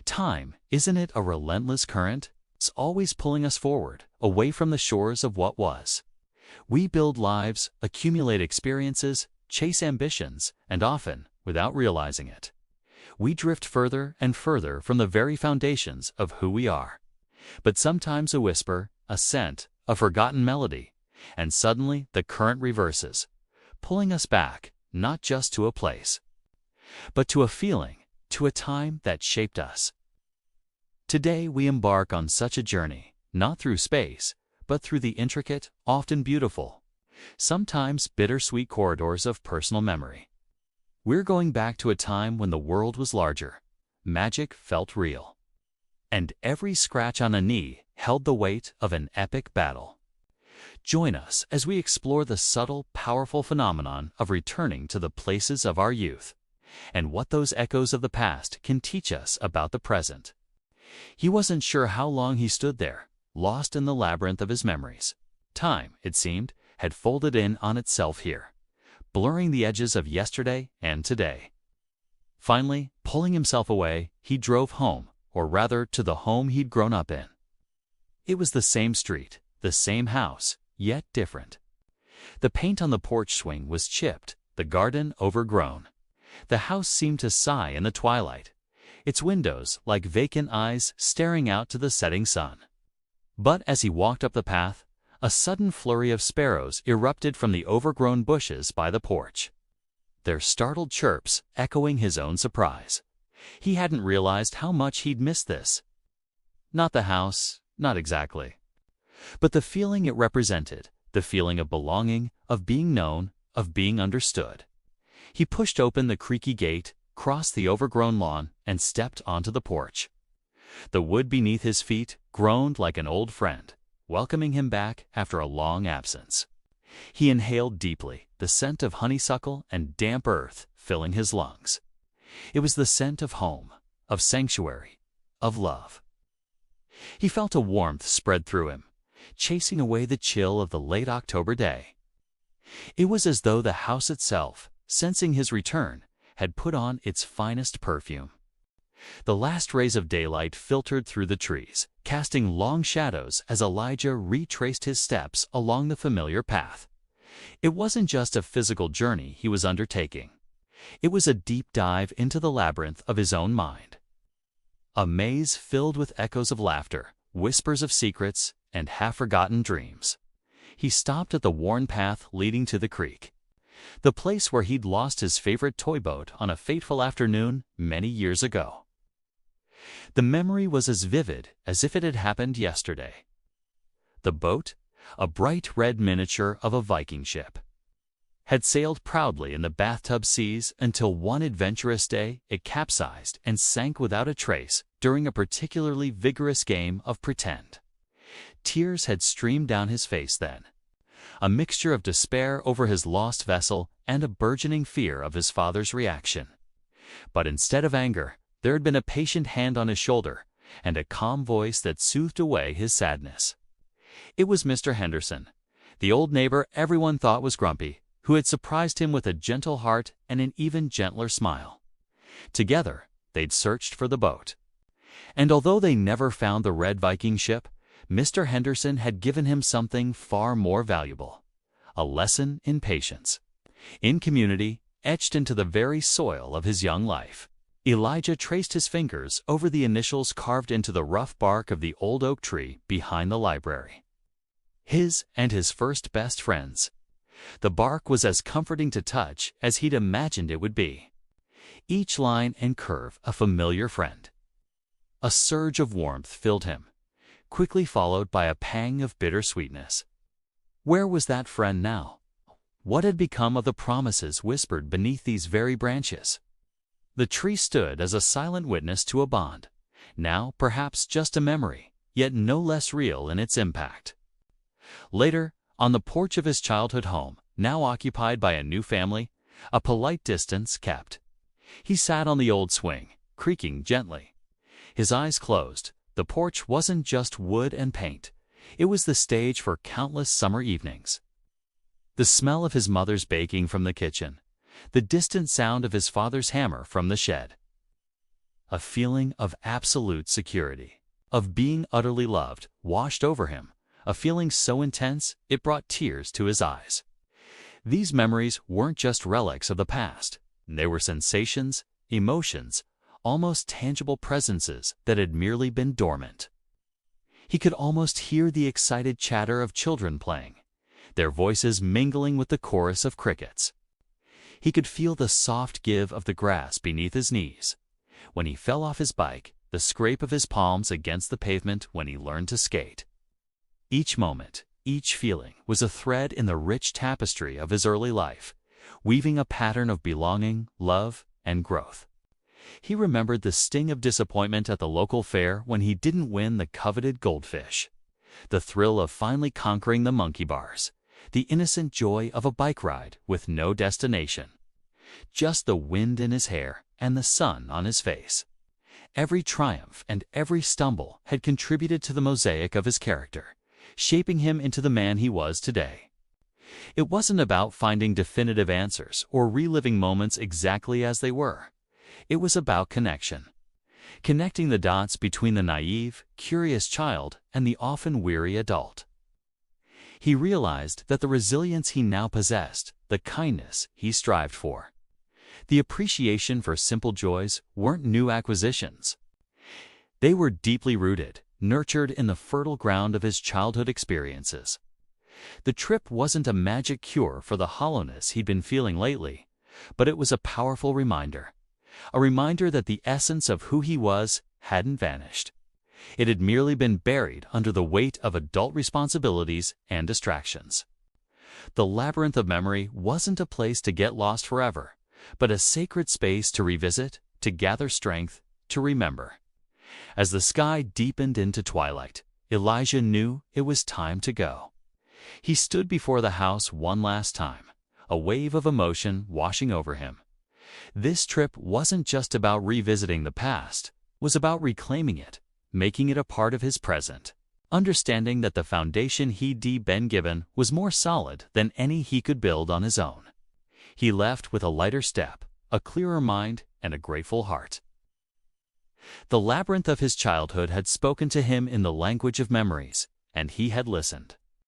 Time, isn't it a relentless current? It's always pulling us forward, away from the shores of what was. We build lives, accumulate experiences, chase ambitions, and often, without realizing it, we drift further and further from the very foundations of who we are. But sometimes a whisper, a scent, a forgotten melody, and suddenly the current reverses, pulling us back, not just to a place, but to a feeling, to a time that shaped us. Today we embark on such a journey, not through space, but through the intricate, often beautiful, sometimes bittersweet corridors of personal memory. We're going back to a time when the world was larger, magic felt real, and every scratch on a knee held the weight of an epic battle. Join us as we explore the subtle, powerful phenomenon of returning to the places of our youth, and what those echoes of the past can teach us about the present. He wasn't sure how long he stood there, lost in the labyrinth of his memories. Time, it seemed, had folded in on itself here, blurring the edges of yesterday and today. Finally, pulling himself away, he drove home, or rather to the home he'd grown up in. It was the same street, the same house, yet different. The paint on the porch swing was chipped, the garden overgrown. The house seemed to sigh in the twilight, its windows like vacant eyes staring out to the setting sun. But as he walked up the path, a sudden flurry of sparrows erupted from the overgrown bushes by the porch, their startled chirps echoing his own surprise. He hadn't realized how much he'd missed this. Not the house, not exactly, but the feeling it represented, the feeling of belonging, of being known, of being understood. He pushed open the creaky gate, crossed the overgrown lawn, and stepped onto the porch. The wood beneath his feet groaned like an old friend, welcoming him back after a long absence. He inhaled deeply, the scent of honeysuckle and damp earth filling his lungs. It was the scent of home, of sanctuary, of love. He felt a warmth spread through him, chasing away the chill of the late October day. It was as though the house itself, sensing his return, had put on its finest perfume. The last rays of daylight filtered through the trees, casting long shadows as Elijah retraced his steps along the familiar path. It wasn't just a physical journey he was undertaking. It was a deep dive into the labyrinth of his own mind. A maze filled with echoes of laughter, whispers of secrets, and half-forgotten dreams. He stopped at the worn path leading to the creek, the place where he'd lost his favorite toy boat on a fateful afternoon many years ago. The memory was as vivid as if it had happened yesterday. The boat, a bright red miniature of a Viking ship, had sailed proudly in the bathtub seas until one adventurous day it capsized and sank without a trace during a particularly vigorous game of pretend. Tears had streamed down his face then, a mixture of despair over his lost vessel and a burgeoning fear of his father's reaction. But instead of anger, there had been a patient hand on his shoulder and a calm voice that soothed away his sadness. It was Mr. Henderson, the old neighbor everyone thought was grumpy, who had surprised him with a gentle heart and an even gentler smile. Together, they'd searched for the boat. And although they never found the Red Viking ship, Mr. Henderson had given him something far more valuable: a lesson in patience, in community, etched into the very soil of his young life. Elijah traced his fingers over the initials carved into the rough bark of the old oak tree behind the library. His and his first best friends. The bark was as comforting to touch as he'd imagined it would be. Each line and curve a familiar friend. A surge of warmth filled him, quickly followed by a pang of bittersweetness. Where was that friend now? What had become of the promises whispered beneath these very branches? The tree stood as a silent witness to a bond, now perhaps just a memory, yet no less real in its impact. Later, on the porch of his childhood home, now occupied by a new family, a polite distance kept. He sat on the old swing, creaking gently. His eyes closed. The porch wasn't just wood and paint. It was the stage for countless summer evenings. The smell of his mother's baking from the kitchen, the distant sound of his father's hammer from the shed. a feeling of absolute security, of being utterly loved, washed over him, a feeling so intense it brought tears to his eyes. These memories weren't just relics of the past. They were sensations, emotions, almost tangible presences that had merely been dormant. He could almost hear the excited chatter of children playing, their voices mingling with the chorus of crickets. He could feel the soft give of the grass beneath his knees when he fell off his bike, the scrape of his palms against the pavement when he learned to skate. Each moment, each feeling was a thread in the rich tapestry of his early life, weaving a pattern of belonging, love, and growth. He remembered the sting of disappointment at the local fair when he didn't win the coveted goldfish, the thrill of finally conquering the monkey bars, the innocent joy of a bike ride with no destination, just the wind in his hair and the sun on his face. Every triumph and every stumble had contributed to the mosaic of his character, shaping him into the man he was today. It wasn't about finding definitive answers or reliving moments exactly as they were. It was about connection. Connecting the dots between the naive, curious child and the often weary adult. He realized that the resilience he now possessed, the kindness he strived for, the appreciation for simple joys weren't new acquisitions. They were deeply rooted, nurtured in the fertile ground of his childhood experiences. The trip wasn't a magic cure for the hollowness he'd been feeling lately, but it was a powerful reminder. A reminder that the essence of who he was hadn't vanished. It had merely been buried under the weight of adult responsibilities and distractions. The labyrinth of memory wasn't a place to get lost forever, but a sacred space to revisit, to gather strength, to remember. As the sky deepened into twilight, Elijah knew it was time to go. He stood before the house one last time, a wave of emotion washing over him. This trip wasn't just about revisiting the past, it was about reclaiming it, making it a part of his present, understanding that the foundation he'd been given was more solid than any he could build on his own. He left with a lighter step, a clearer mind, and a grateful heart. The labyrinth of his childhood had spoken to him in the language of memories, and he had listened.